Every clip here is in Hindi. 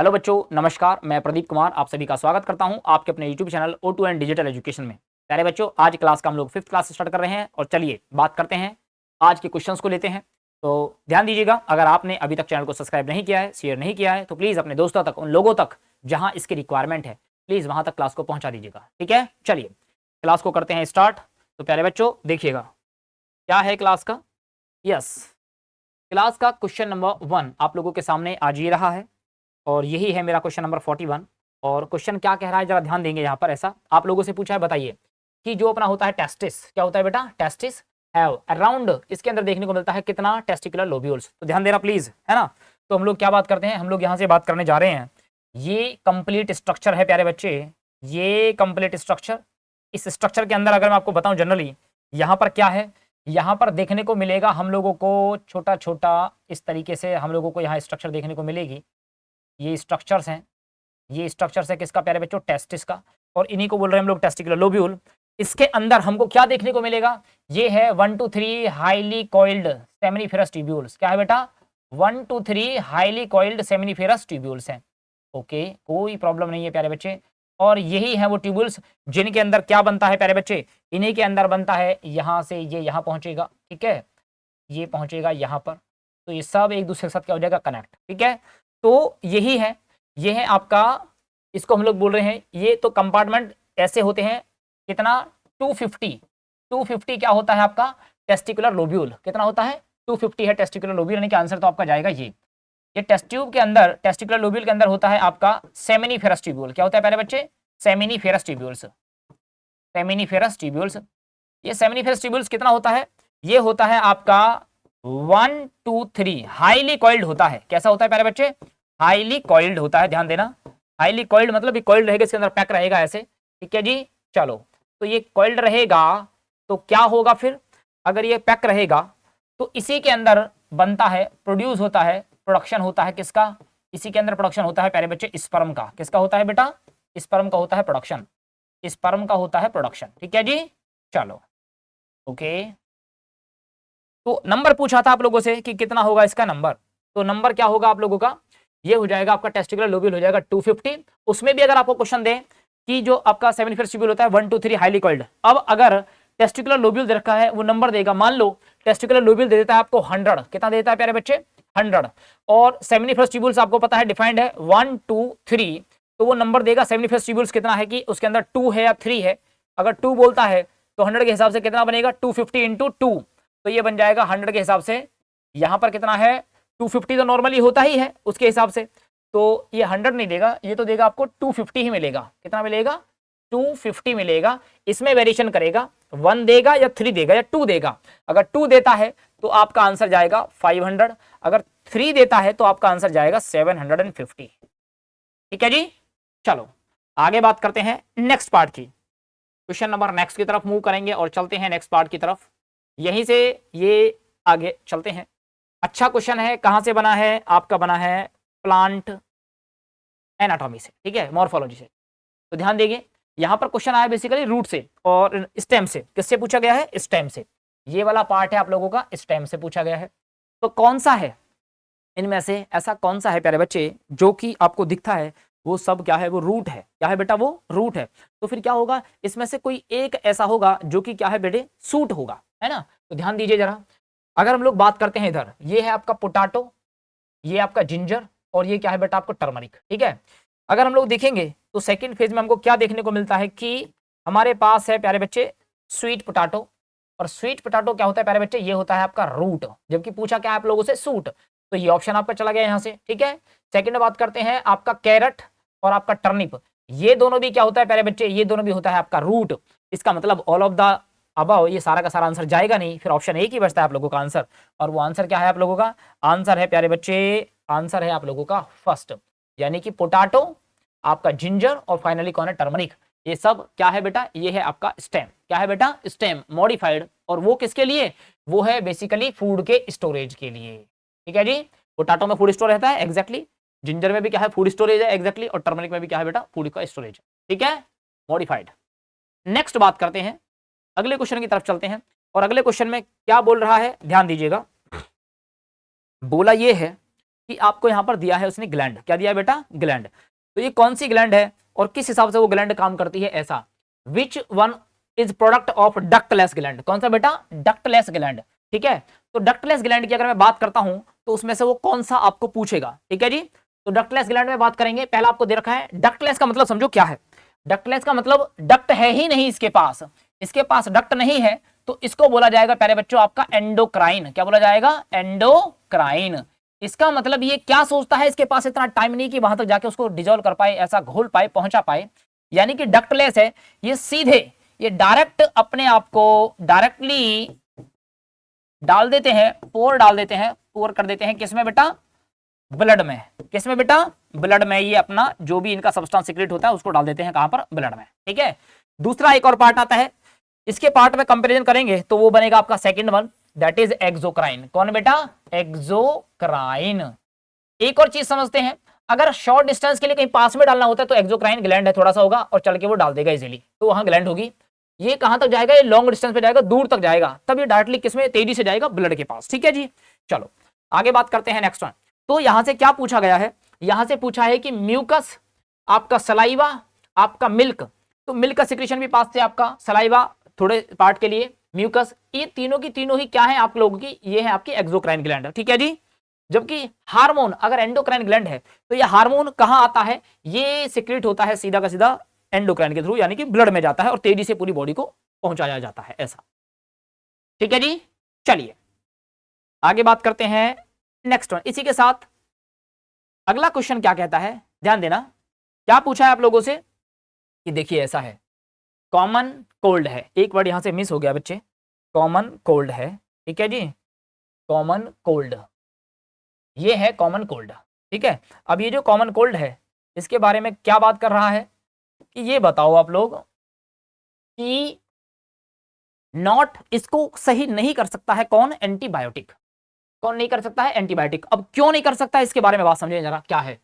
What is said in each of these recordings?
हेलो बच्चों, नमस्कार। मैं प्रदीप कुमार आप सभी का स्वागत करता हूं आपके अपने YouTube channel O2N digital education में। प्यारे बच्चों, आज क्लास का हम लोग 5th क्लास स्टार्ट कर रहे हैं और चलिए बात करते हैं आज के क्वेश्चंस को लेते हैं। तो ध्यान दीजिएगा, अगर आपने अभी तक चैनल को सब्सक्राइब नहीं किया है, शेयर नहीं किया है, तो प्लीज़ अपने दोस्तों तक, उन लोगों तक जहाँ इसकी रिक्वायरमेंट है, प्लीज़ वहाँ तक क्लास को पहुँचा दीजिएगा। ठीक है, चलिए क्लास को करते हैं स्टार्ट। तो प्यारे बच्चों देखिएगा क्या है क्लास का। यस, क्लास का क्वेश्चन नंबर 1 आप लोगों के सामने आज ये रहा है और यही है मेरा क्वेश्चन नंबर 41। और क्वेश्चन क्या कह रहा है, जरा ध्यान देंगे। यहाँ पर ऐसा आप लोगों से पूछा है, बताइए कि जो अपना होता है टेस्टिस, क्या होता है बेटा, टेस्टिस हैव अराउंड, इसके अंदर देखने को मिलता है कितना, टेस्टिकुलर लोब्यूल्स। तो ध्यान देना प्लीज, है ना। तो हम लोग क्या बात करते हैं, हम लोग यहाँ से बात करने जा रहे हैं, ये कंप्लीट स्ट्रक्चर है प्यारे बच्चे, ये कंप्लीट स्ट्रक्चर। इस स्ट्रक्चर के अंदर अगर मैं आपको बताऊं जनरली, यहाँ पर क्या है, यहाँ पर देखने को मिलेगा हम लोगों को छोटा छोटा इस तरीके से हम लोगों को यहाँ स्ट्रक्चर देखने को मिलेगी। ये स्ट्रक्चर्स हैं, ये स्ट्रक्चर्स है किसका प्यारे बच्चों, टेस्टिस का, और इन्हीं को बोल रहे हैं हम लोग टेस्टिकुलर लोब्यूल। इसके अंदर हमको क्या देखने को मिलेगा, ये है 1 to 3 highly coiled seminiferous tubules. क्या है बेटा, 1 to 3 highly coiled seminiferous tubules हैं। ओके, कोई प्रॉब्लम नहीं है प्यारे बच्चे। और यही है वो ट्यूब्यूल्स जिनके अंदर क्या बनता है प्यारे बच्चे, इन्हीं के अंदर बनता है, यहाँ से ये यहाँ पहुंचेगा, ठीक है, ये पहुंचेगा यहाँ पर, तो ये सब एक दूसरे के साथ क्या हो जाएगा, कनेक्ट। ठीक है, तो यही है, ये है आपका, इसको हम लोग बोल रहे हैं, ये तो कंपार्टमेंट ऐसे होते हैं कितना, 250 क्या होता है आपका, टेस्टिकुलर लोब्यूल। कितना होता है, 250 है टेस्टिकुलर लोब्यूल, यानी कि आंसर तो आपका जाएगा ये टेस्ट ट्यूब के अंदर, टेस्टिकुलर लोब्यूल के अंदर होता है आपका सेमिनिफेरस ट्यूब्यूल। क्या होता है प्यारे बच्चे, सेमिनिफेरस ट्यूब्यूल्स, सेमिनिफेरस ट्यूब्यूल्स। ये सेमिनिफेरस ट्यूब्यूल्स कितना होता है, ये होता है आपका 1 to 3 हाईली कॉइल्ड होता है। कैसा होता है प्यारे बच्चे, हाईली कॉइल्ड होता है। ध्यान देना, हाईली कॉइल्ड मतलब ये कॉइल्ड रहेगा, इसके अंदर पैक रहेगा ऐसे। ठीक है जी, चलो, तो ये कॉइल्ड रहेगा तो क्या होगा फिर, अगर ये पैक रहेगा तो इसी के अंदर बनता है, प्रोड्यूस होता है, प्रोडक्शन होता है किसका, इसी के अंदर प्रोडक्शन होता है प्यारे बच्चे स्पर्म का। किसका होता है बेटा, स्पर्म का होता है प्रोडक्शन, स्पर्म का होता है प्रोडक्शन। ठीक है जी, चलो ओके। तो नंबर पूछा था आप लोगों से कि कितना होगा इसका नंबर, तो नंबर क्या होगा आप लोगों का, ये हो जाएगा आपका टेस्टिकुलर लोब्यूल हो जाएगा 250। उसमें भी अगर आपको क्वेश्चन दे कि जो आपका सेमिनिफेरस ट्यूब्यूल होता है 1 to 3 हाईली कॉइल्ड, अब अगर टेस्टिकुलर लोब्यूल दे रखा है, वो नंबर देगा, मान लो टेस्टिकुलर लोब्यूल दे देता है आपको 100, कितना देता है प्यारे बच्चे, 100, और सेमिनिफेरस ट्यूब्यूल्स आपको पता है डिफाइंड है 1 to 3, तो वो नंबर देगा सेमिनिफेरस ट्यूब्यूल्स कितना है कि उसके अंदर 2 है या 3 है। अगर 2 बोलता है तो 100 के हिसाब से कितना बनेगा, 250 इंटू 2, तो ये बन जाएगा 100 के हिसाब से, यहाँ पर कितना है 250, तो नॉर्मली होता ही है उसके हिसाब से, तो ये 100 नहीं देगा, ये तो देगा आपको 250 ही मिलेगा। कितना मिलेगा, 250 मिलेगा। इसमें वेरिएशन करेगा, 1 देगा या 3 देगा या 2 देगा। अगर 2 देता है तो आपका आंसर जाएगा 500, अगर 3 देता है तो आपका आंसर जाएगा 750। ठीक है जी, चलो आगे बात करते हैं नेक्स्ट पार्ट की, क्वेश्चन नंबर नेक्स्ट की तरफ मूव करेंगे और चलते हैं नेक्स्ट पार्ट की तरफ। यहीं से ये आगे चलते हैं। अच्छा क्वेश्चन है, कहां से बना है, आपका बना है प्लांट एनाटॉमी से, ठीक है, मॉर्फोलॉजी से। तो ध्यान देंगे, यहां पर क्वेश्चन आया बेसिकली रूट से और स्टेम से। किससे पूछा गया है, स्टेम से। ये वाला पार्ट है आप लोगों का, स्टेम से पूछा गया है। तो कौन सा है इनमें से, ऐसा कौन सा है प्यारे बच्चे जो कि आपको दिखता है वो सब क्या है, वो रूट है। क्या है बेटा, वो रूट है। तो फिर क्या होगा, इसमें से कोई एक ऐसा होगा जो कि क्या है बेटे, सूट होगा, है ना। तो ध्यान दीजिए जरा, अगर हम लोग बात करते हैं इधर, ये है आपका पोटैटो, ये आपका जिंजर, और ये क्या है बेटा आपको टर्मरिक। ठीक है, अगर हम लोग देखेंगे तो सेकंड फेज में हमको क्या देखने को मिलता है कि हमारे पास है प्यारे बच्चे स्वीट पोटैटो, और स्वीट पोटैटो क्या होता है प्यारे बच्चे, ये होता है आपका रूट, जबकि पूछा क्या है आप लोगों से, सूट, तो ये ऑप्शन आपका चला गया यहाँ से। ठीक है, सेकंड बात करते हैं आपका कैरट और आपका टर्निप, ये दोनों भी क्या होता है प्यारे बच्चे, ये दोनों भी होता है आपका रूट। इसका मतलब ऑल ऑफ द अबव, ये सारा का सारा आंसर जाएगा नहीं, फिर ऑप्शन एक ही बचता है आप लोगों का आंसर, और वो आंसर क्या है आप लोगों का, आंसर है प्यारे बच्चे, आंसर है आप लोगों का फर्स्ट, यानी कि पोटैटो, आपका जिंजर, और फाइनली कौन है, टर्मरिक। ये सब क्या है बेटा, ये है आपका स्टेम। क्या है बेटा, स्टेम मॉडिफाइड, और वो किसके लिए, वो है बेसिकली फूड के स्टोरेज के लिए। ठीक है जी, पोटैटो में फूड स्टोर रहता है एग्जैक्टली, जिंजर में भी क्या है, फूड स्टोरेज है एग्जैक्टली, और टर्मरिक में भी क्या है बेटा, फूड का स्टोरेज। ठीक है, मॉडिफाइड। नेक्स्ट बात करते हैं, अगले क्वेश्चन की तरफ चलते हैं, और अगले क्वेश्चन में क्या बोल रहा है, ध्यान दीजिएगा। बोला ये है कि आपको यहां पर दिया है उसने ग्लैंड, क्या दिया है बेटा, ग्लैंड। तो ये कौन सी ग्लैंड है और किस हिसाब से वो ग्लैंड काम करती है, ऐसा। Which one is product of ductless gland, कौन सा बेटा, डक्टलेस ग्लैंड, ठीक है। तो डक्टलेस ग्लैंड की अगर मैं बात करता हूं तो उसमें से वो कौन सा आपको पूछेगा, ठीक है जी। तो डक्टलेस ग्लैंड में बात करेंगे, पहला आपको दे रखा है डक्टलेस का मतलब समझो क्या है। डक्टलेस का मतलब डक्ट है ही नहीं इसके पास डक्ट नहीं है, तो इसको बोला जाएगा प्यारे बच्चों आपका एंडोक्राइन, क्या बोला जाएगा, एंडोक्राइन। इसका मतलब ये क्या सोचता है, इसके पास इतना टाइम नहीं कि वहां तक जाके उसको डिजोल्व कर पाए, ऐसा घोल पाए, पहुंचा पाए, यानी कि डक्टलेस है, ये सीधे, ये डायरेक्ट अपने आप को डायरेक्टली डाल देते हैं, पोर कर देते हैं किसमें बेटा, ब्लड में, किसमें बेटा, ब्लड में। ये अपना जो भी इनका सब्सटेंस सीक्रेट होता है उसको डाल देते हैं कहां पर, ब्लड में, ठीक है। दूसरा एक और पार्ट आता है, इसके पार्ट में कंपैरिजन करेंगे तो वो बनेगा आपका second one, that is exocrine. कौन बेटा, एक्सोक्राइन। एक और चीज समझते हैं, अगर शॉर्ट डिस्टेंस के लिए कहीं पास में डालना होता है तो एक्सोक्राइन ग्लैंड है, थोड़ा सा होगा और चल के वो डाल देगा इजीली, तो वहां ग्लैंड होगी। ये कहां तक जाएगा, ये लॉन्ग डिस्टेंस पे जाएगा, दूर तक जाएगा, तब ये डायरेक्टली किसमें, तेजी से जाएगा, ब्लड के पास, ठीक है जी। चलो आगे बात करते हैं नेक्स्ट वन। तो यहां से क्या पूछा गया है, यहां से पूछा है कि म्यूकस, आपका सलाइवा, आपका मिल्क, तो मिल्क का सिक्रेशन भी पास से आपका, सलाइवा थोड़े पार्ट के लिए, म्यूकस, ये तीनों की तीनों ही क्या है आप लोगों की, ये है आपकी एक्सोक्राइन ग्लैंड, ठीक है जी। जबकि हार्मोन अगर एंडोक्राइन ग्लैंड है तो ये हार्मोन कहां आता है, ये सिक्रेट होता है सीधा का सीधा एंडोक्राइन के थ्रू, यानी कि ब्लड में जाता है और तेजी से पूरी बॉडी को पहुंचाया जाता है, ऐसा, ठीक है जी। चलिए आगे बात करते हैं नेक्स्ट वन। इसी के साथ अगला क्वेश्चन क्या कहता है, ध्यान देना, क्या पूछा है आप लोगों से कि देखिए ऐसा है, कॉमन कोल्ड है, एक वर्ड यहां से मिस हो गया बच्चे, कॉमन कोल्ड है, ठीक है जी, कॉमन कोल्ड, ये है कॉमन कोल्ड, ठीक है। अब ये जो कॉमन कोल्ड है इसके बारे में क्या बात कर रहा है कि ये बताओ आप लोग कि नॉट, इसको सही नहीं कर सकता है कौन, एंटीबायोटिक, कौन नहीं कर सकता है, एंटीबायोटिक। अब क्यों नहीं कर सकता है इसके बारे में बात समझिए जरा, क्या है,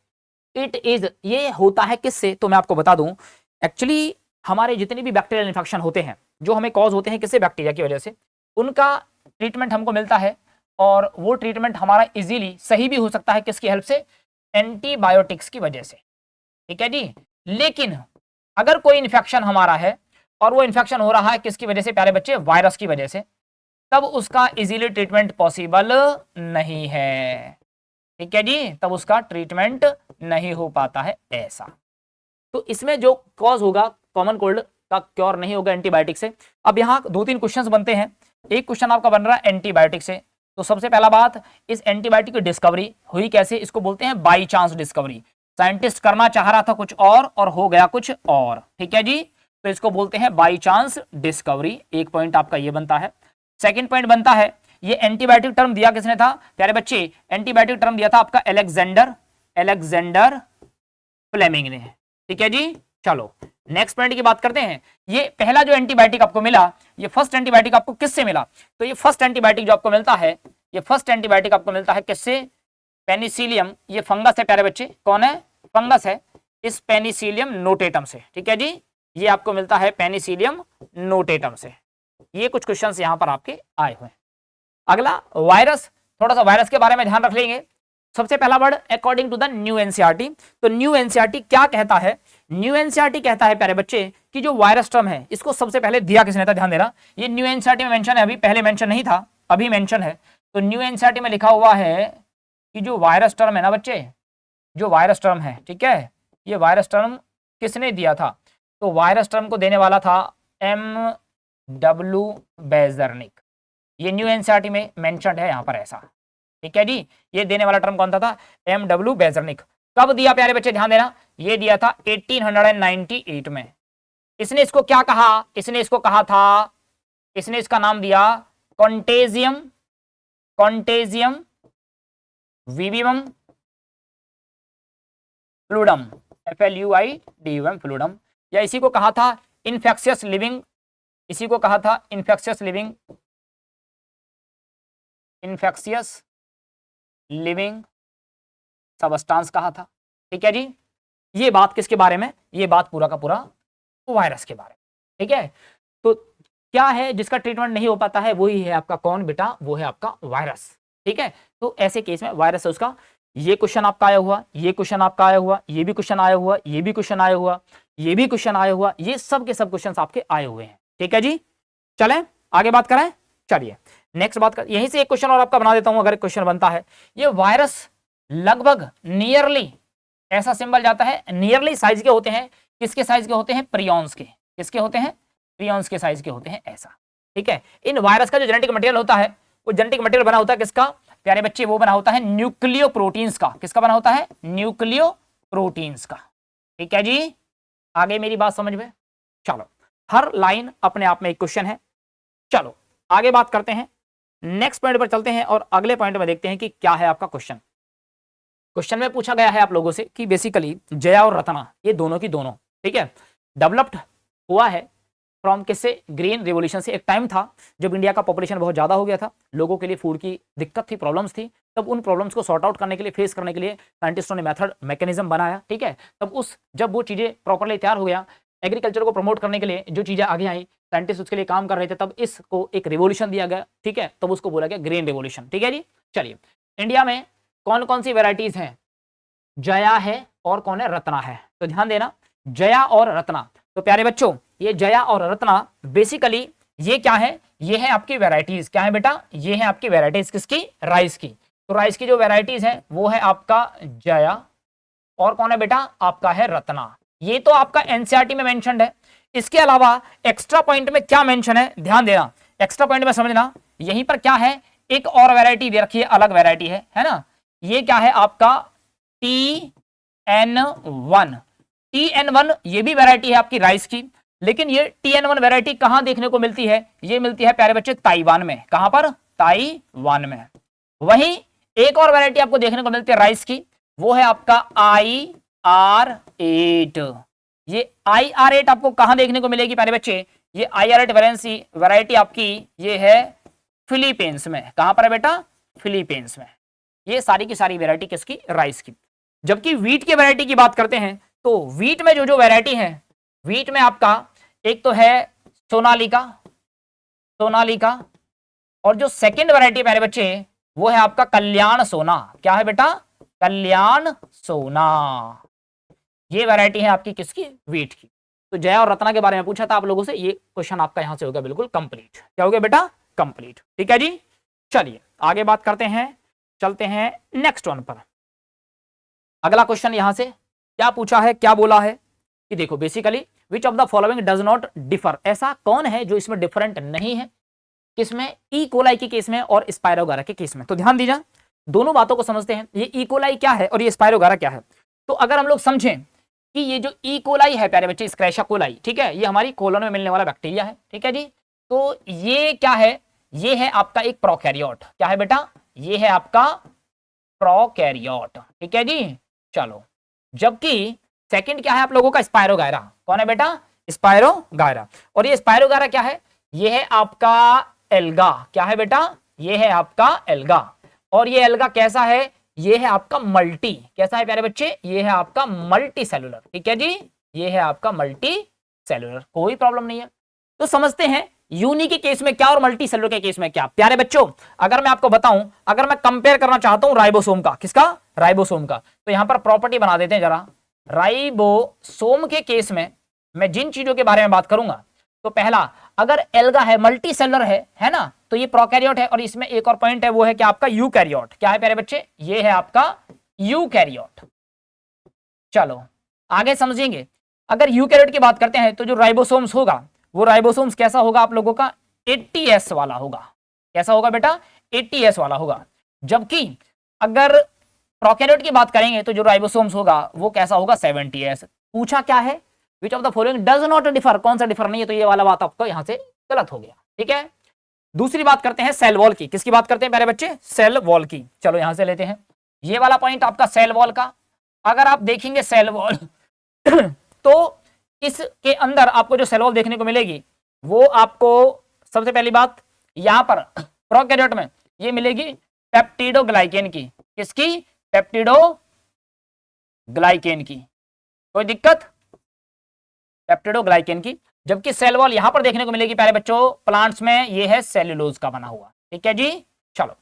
इट इज, ये होता है किससे, तो मैं आपको बता दूं, एक्चुअली हमारे जितने भी बैक्टीरियल इन्फेक्शन होते हैं जो हमें कॉज होते हैं किससे, बैक्टीरिया की वजह से, उनका ट्रीटमेंट हमको मिलता है, और वो ट्रीटमेंट हमारा इजीली सही भी हो सकता है किसकी हेल्प से, एंटीबायोटिक्स की वजह से, ठीक है जी। लेकिन अगर कोई इन्फेक्शन हमारा है और वो इन्फेक्शन हो रहा है किसकी वजह से प्यारे बच्चे, वायरस की वजह से, तब उसका इजीली ट्रीटमेंट पॉसिबल नहीं है, ठीक है जी, तब उसका ट्रीटमेंट नहीं हो पाता है, ऐसा। तो इसमें जो कॉज होगा कॉमन कोल्ड का क्योर नहीं होगा एंटीबायोटिक से। अब यहाँ दो तीन क्वेश्चंस बनते हैं, एक क्वेश्चन आपका बन रहा है एंटीबायोटिक से, तो सबसे पहला बात, इस एंटीबायोटिक की डिस्कवरी हुई कैसे, इसको बोलते हैं बाई चांस डिस्कवरी, साइंटिस्ट करना चाह रहा था कुछ और हो गया कुछ और, ठीक है जी, तो इसको बोलते हैं बाई चांस डिस्कवरी, एक पॉइंट आपका ये बनता है। सेकंड पॉइंट बनता है, ये एंटीबायोटिक टर्म दिया किसने था प्यारे बच्चे, एंटीबायोटिक टर्म दिया था आपका अलेक्जेंडर फ्लेमिंग ने, ठीक है जी। चलो नेक्स्ट पॉइंट की बात करते हैं, ये पहला जो एंटीबायोटिक आपको मिला, ये फर्स्ट एंटीबायोटिक आपको किससे मिला, तो ये फर्स्ट एंटीबायोटिक जो आपको मिलता है, ये फर्स्ट एंटीबायोटिक आपको मिलता है किससे, पेनिसिलियम, ये फंगस है प्यारे बच्चे, कौन है, फंगस है, इस पेनिसिलियम नोटेटम से, ठीक है जी, ये आपको मिलता है पेनिसिलियम नोटेटम से। ये कुछ क्वेश्चंस यहां पर आपके आए हुए हैं। अगला वायरस, थोड़ा सा वायरस के बारे में ध्यान रख लेंगे। सबसे पहला word according to the new NCERT, तो न्यू एनसीईआरटी क्या कहता है, न्यू एनसीईआरटी कहता है प्यारे बच्चे कि जो वायरस टर्म है इसको सबसे पहले दिया किसने था, ध्यान देना, ये न्यू एनसीईआरटी में मेंशन है, अभी पहले मेंशन नहीं था, अभी मेंशन है। तो न्यू एनसीईआरटी में लिखा हुआ है कि जो वायरस टर्म है ना बच्चे, जो वायरस टर्म है, ठीक है, ये वायरस टर्म किसने दिया था, तो वायरस टर्म को देने वाला था M.W. बेजर्निक, ये न्यू एनसीईआरटी में मेंशन्ड है यहाँ पर ऐसा, ठीक है जी। ये देने वाला टर्म कौन था M.W. बेजर्निक। कब दिया प्यारे बच्चे, ध्यान देना, ये दिया था 1898 में। इसने इसको क्या कहा, इसने इसको कहा था, इसने इसका नाम दिया कॉन्टेजियम विविमम फ्लूडम, FLUIDUM फ्लूडम, या इसी को कहा था इन्फेक्शियस लिविंग, इसी को कहा था इन्फेक्शियस लिविंग सबस्टांस कहा था, ठीक है जी। ये बात किसके बारे में, ये बात पूरा का पूरा वायरस के बारे में, ठीक है। तो क्या है जिसका ट्रीटमेंट नहीं हो पाता है, वही है आपका कौन बेटा, वो है आपका वायरस, ठीक है। तो ऐसे केस में वायरस से उसका ये क्वेश्चन आपका आया हुआ, ये क्वेश्चन आपका आया हुआ, ये भी क्वेश्चन आया हुआ, ये भी क्वेश्चन आया हुआ, ये भी क्वेश्चन आया हुआ, ये सब के सब क्वेश्चन आपके आए हुए हैं। ठीक है जी, चलें आगे बात करें। चलिए नेक्स्ट बात कर, यहीं से एक क्वेश्चन और आपका बना देता हूं अगर क्वेश्चन बनता है। ये वायरस लगभग नियरली, ऐसा सिंबल जाता है, नियरली साइज के होते हैं, किसके साइज के होते हैं? प्रियॉन्स के। किसके होते हैं? प्रियॉन्स के साइज के होते हैं, ऐसा। ठीक है, इन वायरस का जो जेनेटिक मटेरियल होता है, वो जेनेटिक मटेरियल बना होता है किसका प्यारे बच्चे? वो बना होता है न्यूक्लियो प्रोटीन्स का। किसका बना होता है? न्यूक्लियो प्रोटीन्स का। ठीक है जी, आगे मेरी बात समझ में? चलो, हर लाइन अपने आप में एक क्वेश्चन है। चलो आगे बात करते हैं, नेक्स्ट पॉइंट पर चलते हैं और अगले पॉइंट में देखते हैं कि क्या है आपका क्वेश्चन। क्वेश्चन में पूछा गया है आप लोगों से कि बेसिकली जया और रत्ना, ये दोनों की दोनों, ठीक है, डेवलप्ड हुआ है फ्रॉम किससे? ग्रीन रिवॉल्यूशन से। एक टाइम था जब इंडिया का पॉपुलेशन बहुत ज्यादा हो गया था, लोगों के लिए फूड की दिक्कत थी, प्रॉब्लम्स थी, तब उन प्रॉब्लम्स को सॉर्ट आउट करने के लिए, फेस करने के लिए साइंटिस्टों ने मेथड, मैकेनिज्म बनाया। ठीक है, तब जब वो चीजें प्रॉपरली तैयार हो गया, एग्रीकल्चर को प्रमोट करने के लिए जो चीजें आगे आई, साइंटिस्ट उसके लिए काम कर रहे थे, तब इसको एक रिवॉल्यूशन दिया गया। ठीक है, तब उसको बोला गया ग्रीन रिवॉल्यूशन। ठीक है जी, चलिए इंडिया में कौन कौन सी वेराइटीज हैं? जया है और कौन है? रत्ना है। तो ध्यान देना, जया और रत्ना। तो प्यारे बच्चों, ये जया और रत्ना बेसिकली ये क्या है? ये है आपकी वेराइटीज। क्या है बेटा? ये है आपकी वेराइटीज किसकी? राइस की। तो राइस की जो वेराइटीज है वो है आपका जया, और कौन है बेटा? आपका है रत्ना। ये तो आपका एनसीईआरटी में मेंशन्ड है। इसके अलावा एक्स्ट्रा पॉइंट में क्या मेंशन है, ध्यान देना, एक्स्ट्रा पॉइंट में समझना। यहीं पर क्या है? एक और वैरायटी दे रखी है, अलग वैरायटी है ना। ये क्या है आपका? TN1। TN1 ये भी वैरायटी है आपकी राइस की, लेकिन ये TN1 वैरायटी कहां देखने को मिलती है? ये मिलती है प्यारे बच्चे ताइवान में। कहां पर? ताइवान में। वहीं एक और वैरायटी आपको देखने को मिलती है राइस की, वो है आपका IR8। ये IR8 आपको कहां देखने को मिलेगी प्यारे बच्चे? ये IR8 वैरायटी आपकी ये है फिलीपींस में। कहां पर है बेटा? फिलीपींस में। ये सारी की सारी वैरायटी किसकी? राइस की। जबकि वीट की वैरायटी की बात करते हैं, तो वीट में जो जो वैरायटी है, वीट में आपका एक तो है सोनालिका, और जो सेकंड वैरायटी मेरे बच्चे वो है आपका कल्याण सोना। क्या है बेटा? कल्याण सोना। ये वैरायटी है आपकी किसकी? वीट की। तो जया और रत्ना के बारे में पूछा था आप लोगों से, ये क्वेश्चन आपका यहां से हो गया बिल्कुल कंप्लीट। क्या हो गया बेटा? कंप्लीट। ठीक है जी, चलिए आगे बात करते हैं, चलते हैं नेक्स्ट वन पर। अगला क्वेश्चन यहां से क्या पूछा है, क्या बोला है कि देखो basically which of the following does not differ, ऐसा कौन है जो इसमें डिफरेंट नहीं है? किसमें? ई कोलाई के केस में और स्पायरोगारा के केस में। तो ध्यान दीजिए, दोनों बातों को समझते हैं। ये ई कोलाई क्या है और ये स्पायरोगारा क्या है। तो अगर हम लोग समझें कि ये जो ई कोलाई है प्यारे बच्चे, स्क्रैशा कोलाई, ठीक है, ये हमारी कोलन में मिलने वाला बैक्टीरिया है। ठीक है जी, तो ये क्या है? ये है आपका एक प्रोकैरियोट। क्या है बेटा? ये है आपका प्रोकैरियोट। ठीक है जी, चलो। जबकि सेकंड क्या है आप लोगों का? स्पायरोगायरा। कौन है बेटा? स्पायरोगायरा। और ये स्पायरोगायरा क्या है? ये है आपका एल्गा। क्या है बेटा? ये है आपका एल्गा। और ये एल्गा कैसा है? ये है आपका मल्टी। कैसा है प्यारे बच्चे? ये है आपका मल्टी सेलुलर। ठीक है जी, ये है आपका मल्टी सेलुलर। कोई प्रॉब्लम नहीं है। तो समझते हैं यूनी के केस में क्या और मल्टी सेलुलर के केस में क्या। प्यारे बच्चों, अगर मैं आपको बताऊं, अगर मैं कंपेयर करना चाहता हूं राइबोसोम का, किसका? राइबोसोम का, तो यहां पर प्रॉपर्टी बना देते हैं जरा। राइबोसोम के केस में मैं जिन चीजों के बारे में बात करूंगा, तो पहला, अगर एल्गा है, मल्टी सेलुलर है ना, तो ये प्रोकैरियोट है। और इसमें एक और पॉइंट है, वो है कि आपका यूकैरियोट। क्या है प्यारे बच्चे? ये है आपका यूकैरियोट। चलो आगे समझेंगे। अगर यूकैरियोट की बात करते हैं, तो जो राइबोसोम्स होगा, वो राइबोसोम्स कैसा होगा आप लोगों का? 80S वाला होगा। कैसा होगा बेटा? 80S वाला होगा। जबकि अगर प्रोकैरियोट की बात करेंगे, तो जो राइबोसोम्स होगा वो कैसा होगा? 70S। पूछा क्या है? Which of the following does not differ, कौन सा डिफर नहीं है? तो ये वाला बात आपको यहां से गलत हो गया। ठीक है, दूसरी बात करते हैं सेल वॉल की। किसकी बात करते हैं प्यारे बच्चे? सेल वॉल की। चलो यहां से लेते हैं ये वाला पॉइंट आपका सेल वॉल का। अगर आप देखेंगे सेल वॉल तो इसके अंदर आपको जो सेल वॉल देखने को मिलेगी, वो आपको सबसे पहली बात यहां पर प्रोकैरियोट में ये मिलेगी पेप्टिडोग्लाइकेन की। किसकी? पेप्टिडोग्लाइकेन की। कोई दिक्कत? पेप्टिडोग्लाइकेन की। जबकि सेल वॉल यहां पर देखने को मिलेगी प्यारे बच्चों प्लांट्स में, ये है सेल्यूलोज का बना हुआ। ठीक है जी, चलो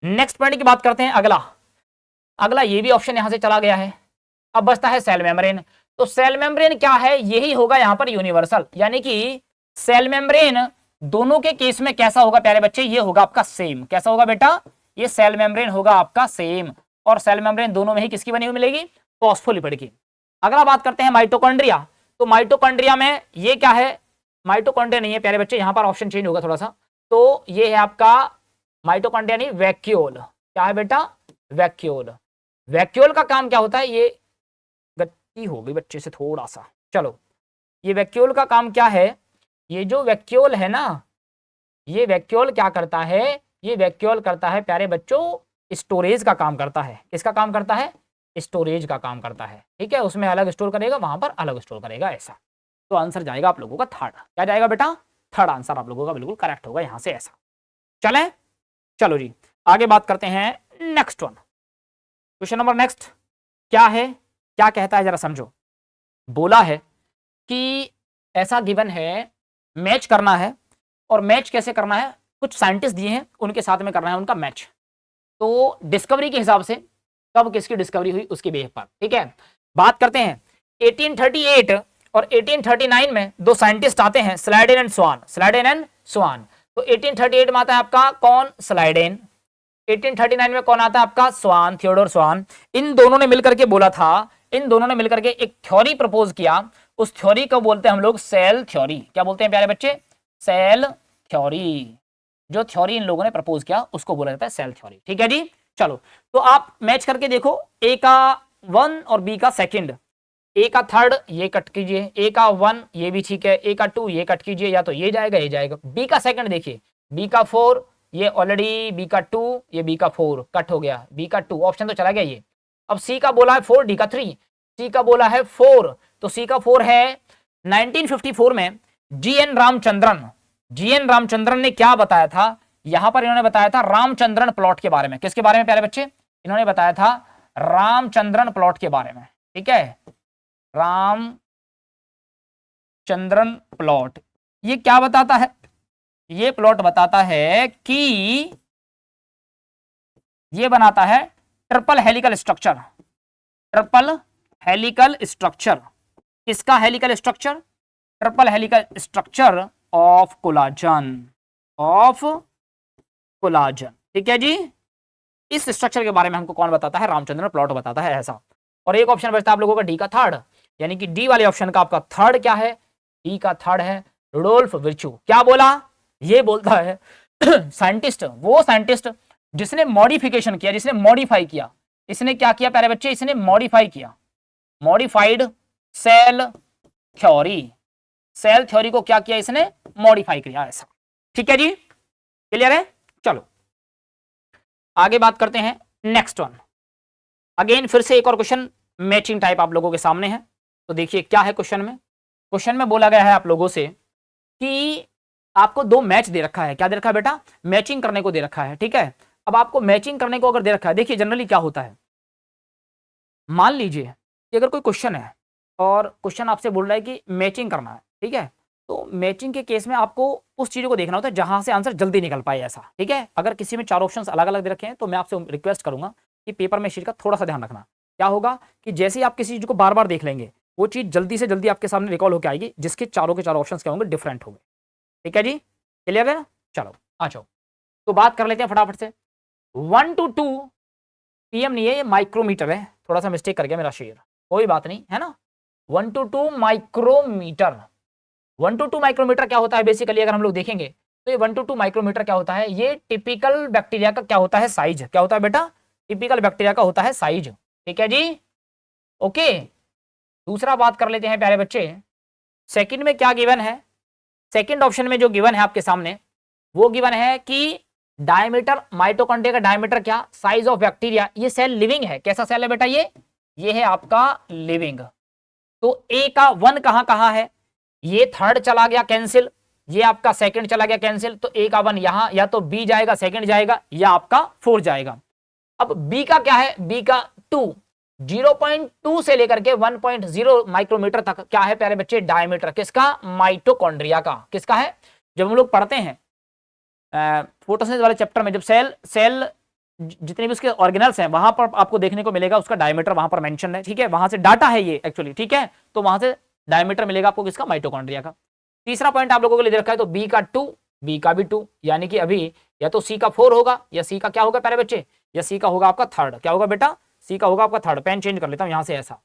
नेक्स्ट पॉइंट की बात करते हैं। अगला अगला ये भी ऑप्शन यहां से चला गया है। अब बचता है सेल मेम्ब्रेन। तो सेल मेम्ब्रेन क्या है, यही होगा यहां पर यूनिवर्सल, यानी कि सेल मेम्ब्रेन दोनों के केस में कैसा होगा प्यारे बच्चे, ये होगा आपका सेम। कैसा होगा बेटा, ये सेल मेम्ब्रेन होगा आपका सेम। और सेल मेम्ब्रेन दोनों में ही किसकी बनी हुई मिलेगी, फॉस्फोलिपिड की। अगला बात करते हैं माइटोकॉन्ड्रिया। तो माइटोकॉन्ड्रिया में ये क्या है, माइटोकॉन्ड्रिया नहीं है प्यारे बच्चे, यहां पर ऑप्शन चेंज होगा थोड़ा सा। तो ये है आपका माइटोकॉन्ड्रिया नहीं, वैक्यूल। क्या है बेटा, वैक्यूल। वैक्यूल का काम क्या होता है, ये गति हो गई बच्चे से थोड़ा सा, चलो। ये वैक्यूल का काम क्या है, ये जो वैक्यूल है ना, ये वैक्यूल क्या करता है, ये वैक्यूल करता है प्यारे बच्चों स्टोरेज का काम करता है। किसका काम करता है, स्टोरेज का काम करता है। ठीक है, उसमें अलग स्टोर करेगा, वहां पर अलग स्टोर करेगा, ऐसा। तो आंसर जाएगा आप लोगों का थर्ड। क्या जाएगा बेटा, थर्ड आंसर आप लोगों का बिल्कुल करेक्ट होगा यहां से, ऐसा। चलें, चलो जी आगे बात करते हैं next one. Question number next क्या है, क्या कहता है जरा समझो। बोला है कि ऐसा गिवन है, मैच करना है। और मैच कैसे करना है, कुछ साइंटिस्ट दिए हैं, उनके साथ में करना है उनका मैच। तो डिस्कवरी के हिसाब से कब किसकी डिस्कवरी हुई उसके बेस पर। ठीक है, बात करते हैं 1838 और 1839 में दो साइंटिस्ट आते हैं, Schleiden and Schwann. Schleiden and Schwann. तो 1838 में आता है आपका कौन, स्लाइडेन। 1839 में कौन आता है आपका, स्वान, थियोडोर स्वान। इन दोनों ने मिलकर के बोला था, इन दोनों ने मिलकर के एक थ्योरी प्रपोज किया। उस थ्योरी को बोलते हैं हम लोग सेल थ्योरी। क्या बोलते हैं प्यारे बच्चे, सेल थ्योरी। जो थ्योरी इन लोगों ने प्रपोज किया उसको बोला जाता है सेल थ्योरी। ठीक है जी, चलो। तो आप मैच करके देखो, ए का 1 और बी का सेकंड, ए का थर्ड ये कट कीजिए, ए का 1 ये भी ठीक है, ए का 2 ये कट कीजिए, या तो ये जाएगा ये जाएगा। बी का सेकंड देखिए, बी का 4 ये ऑलरेडी, बी का 2 ये, बी का 4 कट हो गया, बी का 2 ऑप्शन तो चला गया ये। अब सी का बोला है 4, डी का 3, सी का बोला है 4, तो सी का 4 है। 1954 में जीएन रामचंद्रन, जीएन रामचंद्रन ने क्या बताया था, यहां पर इन्होंने बताया था रामचंद्रन प्लॉट के बारे में। किसके बारे में प्यारे बच्चे, इन्होंने बताया था रामचंद्रन प्लॉट के बारे में। ठीक है, रामचंद्रन प्लॉट, ये क्या बताता है, ये प्लॉट बताता है कि ये बनाता है triple helical structure. Triple helical structure, किसका helical structure, triple helical structure of collagen, of collagen. ठीक है जी, इस स्ट्रक्चर के बारे में हमको कौन बताता है, रामचंद्रन प्लॉट बताता है, ऐसा। और एक ऑप्शन बचता है आप लोगों का डी का थर्ड, यानी कि डी वाले ऑप्शन का आपका थर्ड क्या है, डी का थर्ड है रुडोल्फ विर्चू। क्या बोला, ये बोलता है साइंटिस्ट, वो साइंटिस्ट जिसने मॉडिफिकेशन किया, जिसने मॉडिफाई किया, इसने क्या किया प्यारे बच्चे, इसने मॉडिफाई किया, modified cell theory. Cell theory को क्या किया, इसने मॉडिफाई किया, ऐसा। ठीक है जी, क्लियर है। चलो आगे बात करते हैं नेक्स्ट वन। अगेन फिर से एक और क्वेश्चन मैचिंग टाइप आप लोगों के सामने है। तो देखिए क्या है क्वेश्चन में, क्वेश्चन में बोला गया है आप लोगों से कि आपको दो मैच दे रखा है। क्या दे रखा है बेटा, मैचिंग करने को दे रखा है। ठीक है, अब आपको मैचिंग करने को अगर दे रखा है, देखिए जनरली क्या होता है, मान लीजिए कि अगर कोई क्वेश्चन है और क्वेश्चन आपसे बोल रहा है कि मैचिंग करना है, ठीक है, तो मैचिंग के केस में आपको उस चीज़ों को देखना होता है जहां से आंसर जल्दी निकल पाए, ऐसा। ठीक है, अगर किसी में चार ऑप्शंस अलग अलग दे रखे हैं तो मैं आपसे रिक्वेस्ट करूंगा कि पेपर में इस चीज़ का थोड़ा सा ध्यान रखना। क्या होगा कि जैसे ही आप किसी चीज़ को बार बार देख लेंगे, वो चीज़ जल्दी से जल्दी आपके सामने रिकॉल होकर आएगी, जिसके चारों के चारों ऑप्शन क्या होंगे, डिफरेंट होंगे। ठीक है जी, क्लियर है ना। चलो आ जाओ, तो बात कर लेते हैं फटाफट से। 1 to 2 पीएम नहीं है, ये माइक्रोमीटर है, थोड़ा सा मिस्टेक कर गया मेरा शेर, कोई बात नहीं है ना। 1 to 2 माइक्रोमीटर, 1 to 2 माइक्रोमीटर क्या होता है बेसिकली, अगर हम लोग देखेंगे तो ये 1 to 2 माइक्रोमीटर क्या होता है, ये टिपिकल बैक्टीरिया का क्या होता है, साइज। क्या होता है बेटा, टिपिकल बैक्टीरिया का होता है साइज। ठीक है जी, ओके। दूसरा बात कर लेते हैं प्यारे बच्चे, सेकंड में क्या गिवन है, सेकंड ऑप्शन में जो गिवन है आपके सामने, वो गिवन है कि डायमीटर, माइटोकॉन्ड्रिया का डायमीटर क्या, साइज ऑफ बैक्टीरिया। ये सेल लिविंग है, कैसा सेल है बेटा, ये है आपका लिविंग। तो ए का 1 कहां कहां है, ये थर्ड चला गया कैंसिल, ये आपका सेकंड चला गया कैंसिल, तो ए का 1 यहां, या तो बी जाएगा सेकंड जाएगा, या आपका 4 जाएगा। अब बी का क्या है, बी का 2, 0.2 से लेकर के 1.0 माइक्रोमीटर तक क्या है प्यारे बच्चे, डायमीटर। किसका, माइटोकॉन्ड्रिया का। किसका है, जब हम लोग पढ़ते हैं फोटोसिंथेसिस वाले चैप्टर में, जब सेल जितने भी उसके ऑर्गेनल्स हैं वहां पर आपको देखने को मिलेगा उसका डायमीटर वहां पर मेंशन है, ठीक है, वहां से डाटा है ये एक्चुअली, ठीक है, तो वहां से डायमीटर मिलेगा आपको किसका, माइटोकॉन्ड्रिया का। तीसरा पॉइंट आप लोगों को लिए दे रखा है, तो बी का 2, बी का भी 2, यानी कि अभी या तो सी का 4 होगा या सी का क्या होगा प्यारे बच्चे, या सी का होगा आपका थर्ड, क्या होगा बेटा, सी का होगा आपका थर्ड। पेन चेंज कर लेता हूं यहां से ऐसा।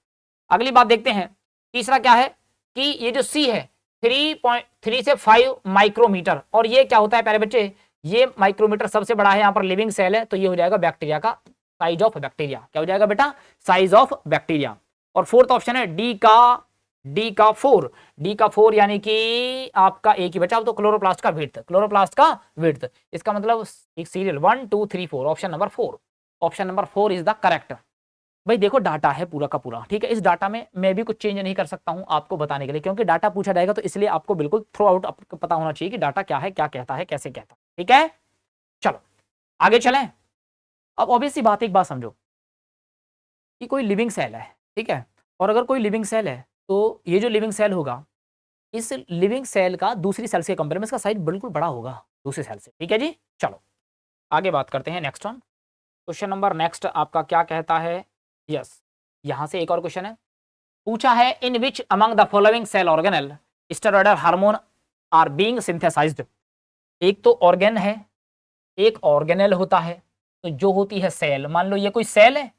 अगली बात देखते हैं, तीसरा क्या है कि ये जो सी है 3.3 से 5 माइक्रोमीटर, और ये क्या होता है प्यारे बच्चे, ये माइक्रोमीटर सबसे बड़ा है, यहां पर लिविंग सेल है, तो ये हो जाएगा बैक्टीरिया का साइज ऑफ बैक्टीरिया, क्या हो जाएगा बेटा, साइज ऑफ बैक्टीरिया। और फोर्थ ऑप्शन है डी का 4, डी का 4 यानी कि आपका एक ही बचा, तो क्लोरोप्लास्ट का विड्थ, क्लोरोप्लास्ट का विड्थ, इसका मतलब एक serial 1 2 3 4, option number 4, option number 4 is the correct. भाई देखो डाटा है पूरा का पूरा, ठीक है, इस डाटा में मैं भी कुछ चेंज नहीं कर सकता हूं आपको बताने के लिए, क्योंकि डाटा पूछा जाएगा तो इसलिए आपको बिल्कुल थ्रू आउट आपको पता होना चाहिए कि डाटा क्या है, क्या कहता है, कैसे कहता है, ठीक है। चलो आगे चलें। अब ऑब्वियसली बात, एक बात समझो कि कोई लिविंग सेल है, ठीक है, और अगर कोई लिविंग सेल है तो ये जो लिविंग सेल होगा, इस लिविंग सेल का दूसरी सेल्स के कंपेयर में इसका साइज बिल्कुल बड़ा होगा दूसरी सेल से, ठीक है जी। चलो आगे बात करते हैं next one, question number next आपका क्या कहता है, यस, यहां से एक और क्वेश्चन है, पूछा है in which among the following cell organelle steroidal hormone are being synthesized. एक तो ऑर्गेन है, एक ऑर्गेनल होता है, तो जो होती है सेल, मान लो ये कोई सेल है,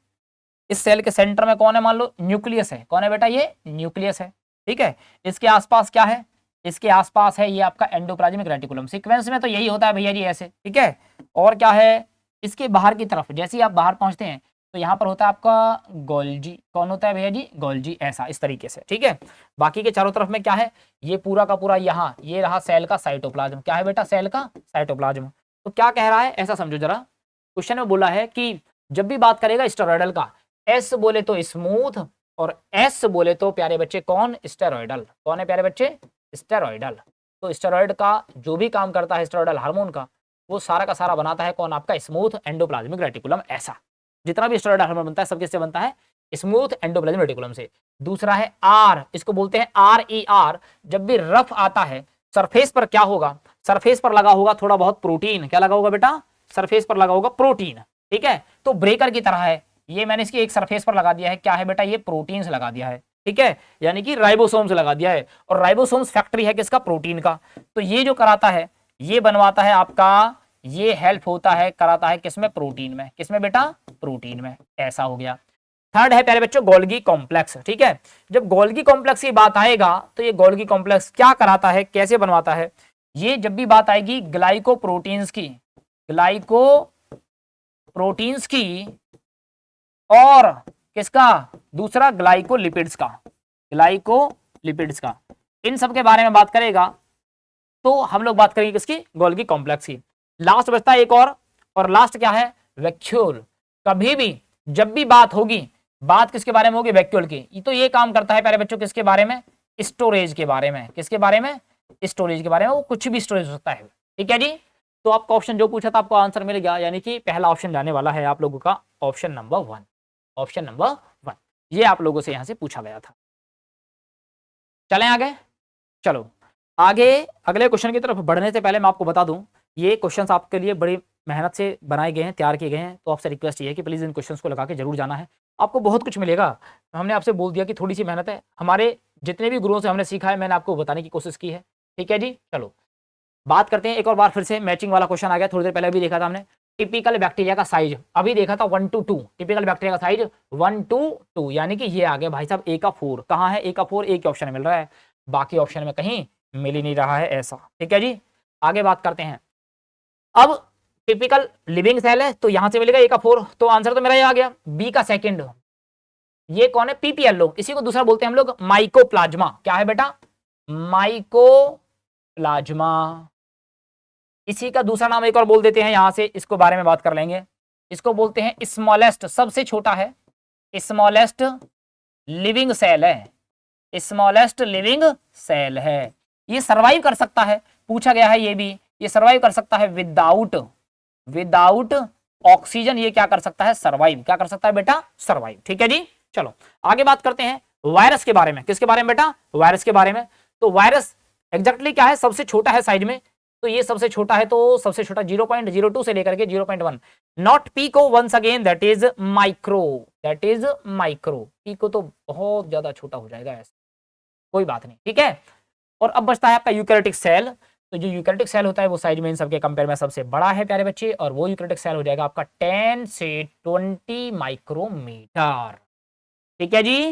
इस सेल के सेंटर में कौन है, मान लो न्यूक्लियस है, कौन है बेटा, ये न्यूक्लियस है, ठीक है, इसके आसपास क्या है, इसके आसपास है ये आपका एंडोप्लाज्मिक रेटिकुलम, सीक्वेंस में तो यही होता है भैया जी ऐसे, ठीक है, और क्या है इसके बाहर की तरफ, जैसे ही आप बाहर पहुंचते हैं तो यहाँ पर होता है आपका गोल्जी, कौन होता है भैया जी, गोल्जी, ऐसा इस तरीके से, ठीक है। बाकी के चारों तरफ में क्या है, ये पूरा का पूरा यहाँ ये रहा सेल का साइटोप्लाज्म, क्या है बेटा, सेल का साइटोप्लाज्म। तो क्या कह रहा है ऐसा समझो जरा, क्वेश्चन में बोला है कि जब भी बात करेगा स्टेरॉयडल का, एस बोले तो स्मूथ और एस बोले तो प्यारे बच्चे कौन, स्टेरॉयडल, कौन है प्यारे बच्चे, स्टेरॉयडल। तो स्टेरॉयड का जो भी काम करता है स्टेरॉयडल हार्मोन का, वो सारा का सारा बनाता है कौन, आपका स्मूथ एंडोप्लाज्मिक रेटिकुलम, ऐसा जितना भी स्टेरॉयड हार्मोन बनता है सब किससे बनता है, स्मूथ एंडोप्लाज्मिक रेटिकुलम से। दूसरा है आर, इसको बोलते हैं RER, जब भी रफ आता है सरफेस पर क्या होगा, सरफेस पर लगा होगा थोड़ा बहुत प्रोटीन, क्या लगा होगा बेटा, सरफेस पर लगा होगा प्रोटीन, ठीक है, तो ब्रेकर की तरह है ये, मैंने इसकी एक सरफेस पर लगा दिया है, क्या है बेटा, ये प्रोटीन्स लगा दिया है, ठीक है, यानी कि राइबोसोम्स लगा दिया है, और राइबोसोम्स फैक्ट्री है किसका, प्रोटीन का। तो ये जो कराता है ये बनवाता है आपका, ये हेल्प होता है कराता है किसमें, प्रोटीन में, किसमें बेटा, प्रोटीन में, ऐसा हो गया। थर्ड है प्यारे बच्चों गोल्गी कॉम्प्लेक्स, ठीक है, जब गोल्गी कॉम्प्लेक्स की बात आएगा तो ये गोल्गी कॉम्प्लेक्स क्या कराता है, कैसे बनवाता है, ये जब भी बात आएगी ग्लाइकोप्रोटीन्स की, ग्लाइकोप्रोटीन्स की, और किसका, दूसरा ग्लाइकोलिपिड्स का, ग्लाइकोलिपिड्स का, इन सब के बारे में बात करेगा तो हम लोग बात करेंगे किसकी, गोल्गी कॉम्प्लेक्स की। लास्ट बचता है एक और लास्ट क्या है, वैक्यूल। कभी भी जब भी बात होगी, बात किसके बारे में होगी, वैक्यूल की, तो ये काम करता है प्यारे बच्चों किसके बारे में, स्टोरेज के बारे में, किसके बारे में, स्टोरेज के बारे में, वो कुछ भी स्टोरेज हो सकता है, ठीक है जी। तो आपका ऑप्शन जो पूछा था आपको आंसर मिल गया, यानी कि पहला ऑप्शन जाने वाला है आप लोगों का ऑप्शन नंबर 1, ऑप्शन नंबर 1 ये आप लोगों से यहां से पूछा गया था। चलें आगे, चलो आगे अगले क्वेश्चन की तरफ बढ़ने से पहले मैं आपको बता दूं, ये क्वेश्चंस आपके लिए बड़ी मेहनत से बनाए गए हैं, तैयार किए गए हैं, तो आपसे रिक्वेस्ट ये है कि प्लीज़ इन क्वेश्चंस को लगा के जरूर जाना है, आपको बहुत कुछ मिलेगा। हमने आपसे बोल दिया कि थोड़ी सी मेहनत है, हमारे जितने भी गुरुओं से हमने सीखा है मैंने आपको बताने की कोशिश की है, ठीक है जी। चलो बात करते हैं एक और बार फिर से, मैचिंग वाला क्वेश्चन आ गया, थोड़ी देर पहले भी देखा था हमने, टिपिकल बैक्टीरिया का साइज अभी देखा था 1 to 2, टिपिकल बैक्टीरिया का साइज 1 to 2, यानी कि ये आ गया भाई साहब A का 4, कहाँ है A का 4, एक ऑप्शन में मिल रहा है, बाकी ऑप्शन में कहीं मिल ही नहीं रहा है ऐसा, ठीक है जी। आगे बात करते हैं, अब टिपिकल लिविंग सेल है तो यहां से मिलेगा A का 4, तो आंसर तो मेरा ये आ गया। B का सेकंड, ये कौन है, PPLO, इसी को दूसरा बोलते हैं हम लोग माइकोप्लाज्मा, क्या है बेटा, माइकोप्लाज्मा, इसी का दूसरा नाम एक और बोल देते हैं, यहां से इसको बारे में बात कर लेंगे, इसको बोलते हैं स्मॉलेस्ट, सबसे छोटा है, स्मॉलेस्ट लिविंग सेल है, स्मॉलेस्ट लिविंग सेल है, ये सर्वाइव कर सकता है, पूछा गया है ये भी, ये सर्वाइव कर सकता है विदाउट ऑक्सीजन, ये क्या कर सकता है, सर्वाइव, क्या कर सकता है बेटा, सर्वाइव, ठीक है जी। चलो आगे बात करते हैं वायरस के बारे में, किसके बारे में बेटा, वायरस के बारे में। तो वायरस एग्जैक्टली क्या है, सबसे छोटा है साइज में, तो ये सबसे छोटा है, तो सबसे छोटा 0.02 से लेकर के 0.1, not pico, once again that is micro, that is micro. Pico तो बहुत ज्यादा छोटा हो जाएगा, ऐसा कोई बात नहीं, ठीक है। और अब बचता है आपका यूकैरियोटिक सेल। तो जो यूकैरियोटिक सेल होता है वो साइज में इन सबके कंपेयर में सबसे बड़ा है प्यारे बच्चे, और वो यूकैरियोटिक सेल हो जाएगा आपका 10 से 20 माइक्रोमीटर। ठीक है जी,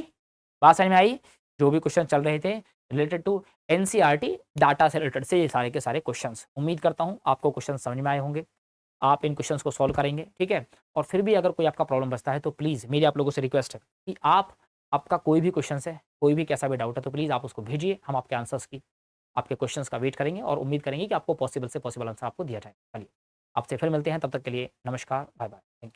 बात समझ में आई। जो भी क्वेश्चन चल रहे थे रिलेटेड टू एनसीईआरटी डाटा से रिलेटेड से, ये सारे के सारे क्वेश्चंस, उम्मीद करता हूं आपको क्वेश्चन समझ में आए होंगे, आप इन क्वेश्चंस को सॉल्व करेंगे, ठीक है। और फिर भी अगर कोई आपका प्रॉब्लम बचता है तो प्लीज़ मेरी आप लोगों से रिक्वेस्ट है कि आपका कोई भी क्वेश्चन है, कोई भी कैसा भी डाउट है, तो प्लीज़ आप उसको भेजिए, हम आपके आंसर्स की, आपके क्वेश्चंस का वेट करेंगे और उम्मीद करेंगे कि आपको पॉसिबल से पॉसिबल आंसर आपको दिया जाए। चलिए, आपसे फिर मिलते हैं, तब तक के लिए नमस्कार, बाय बाय, थैंक यू।